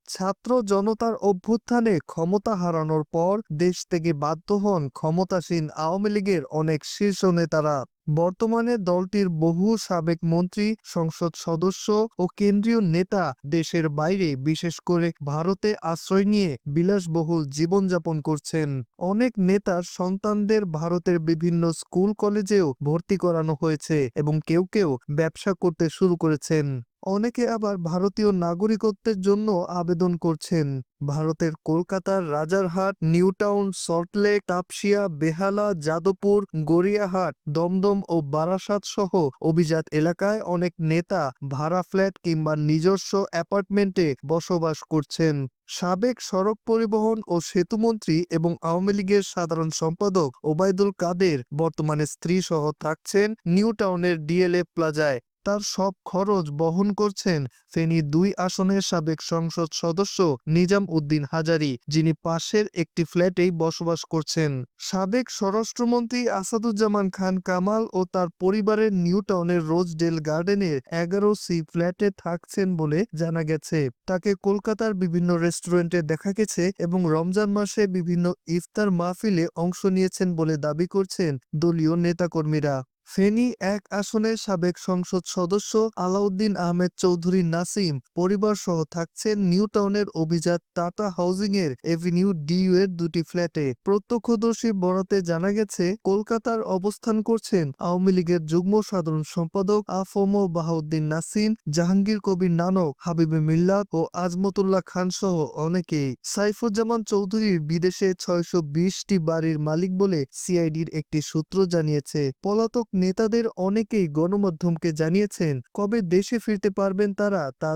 ছাত্র জনতার অভ্যুত্থানে ক্ষমতা হারানোর পর দেশ থেকে বাধ্য হন ক্ষমতাসীন আওয়ামী লীগের অনেক শীর্ষ নেতারা। বর্তমানে দলটির বহু সাবেক মন্ত্রী, সংসদ সদস্য ও কেন্দ্রীয় নেতা দেশের বাইরে, বিশেষ করে ভারতে আশ্রয় নিয়ে বিলাসবহুল জীবনযাপন করছেন। অনেক নেতার সন্তানদের ভারতের বিভিন্ন স্কুল কলেজেও ভর্তি করানো হয়েছে এবং কেউ কেউ ব্যবসা করতে শুরু করেছেন। অনেকে আবার ভারতীয় নাগরিকত্বের জন্য আবেদন করছেন। ভারতের কলকাতার রাজারহাট, নিউটাউন, সল্টলেক, তাপসিয়া, বেহালা, যাদবপুর, গড়িয়াহাট, দমদম ও বারাসাত সহ অভিজাত এলাকায় অনেক নেতা ভাড়া ফ্ল্যাট কিংবা নিজস্ব অ্যাপার্টমেন্টে বসবাস করছেন। সাবেক সড়ক পরিবহন ও সেতুমন্ত্রী এবং আওয়ামী লীগের সাধারণ সম্পাদক ওবায়দুল কাদের বর্তমানে স্ত্রী সহ থাকছেন নিউটাউনের ডিএলএফ প্লাজায়। তার সব খরচ বহন করছেন ফেনী ২ আসনের সাবেক সংসদ সদস্য নিজাম উদ্দিন হাজারী, যিনি পাশের একটি ফ্ল্যাটেই বসবাস করছেন। সাবেক স্বরাষ্ট্রমন্ত্রী আসাদুজ্জামান খান কামাল ও তার পরিবারের নিউটাউনের রোজডেল গার্ডেনের 11 সি ফ্ল্যাটে থাকছেন বলে জানা গেছে। তাকে কলকাতার বিভিন্ন রেস্টুরেন্টে দেখা গেছে এবং রমজান মাসে বিভিন্ন ইফতার মাহফিলে অংশ নিয়েছেন বলে দাবি করছেন দলীয় নেতাকর্মীরা। ফেনী ১ আসনের সাবেক সংসদ সদস্য আলাউদ্দিন আহমেদ চৌধুরী নাসিম পরিবার সহ থাকছেন নিউটাউনের অভিজাত টাটা হাউজিং এর এভিনিউ ডিইউ এর ২টি ফ্ল্যাটে। প্রত্যক্ষদর্শী বরাতে জানা গেছে, কলকাতার অবস্থান করছেন আওয়ামী লীগের যুগ্ম সাধারণ সম্পাদক আ.ফ.ম. বাহাউদ্দিন নাসিম, জাহাঙ্গীর কবির নানক, হাবিবে মিল্লাত ও আজমতুল্লাহ খান সহ অনেকেই। সাইফুজ্জামান চৌধুরীর বিদেশে ৬২০টি বাড়ির মালিক বলে সিআইডির একটি সূত্র জানিয়েছে। পলাতক নেতাদের অনেকেই গণমাধ্যমকে জানিয়েছেন, কবে দেশে ফিরতে পারবেন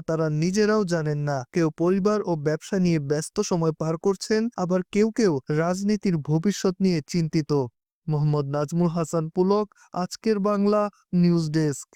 তারা নিজেরাও জানেন না। কেউ পরিবার ও ব্যবসা নিয়ে ব্যস্ত সময় পার করছেন, আবার কেউ কেউ রাজনীতির ভবিষ্যৎ নিয়ে চিন্তিত। মোহাম্মদ নাজমুল হাসান পুলক, আজকের বাংলা নিউজ ডেস্ক।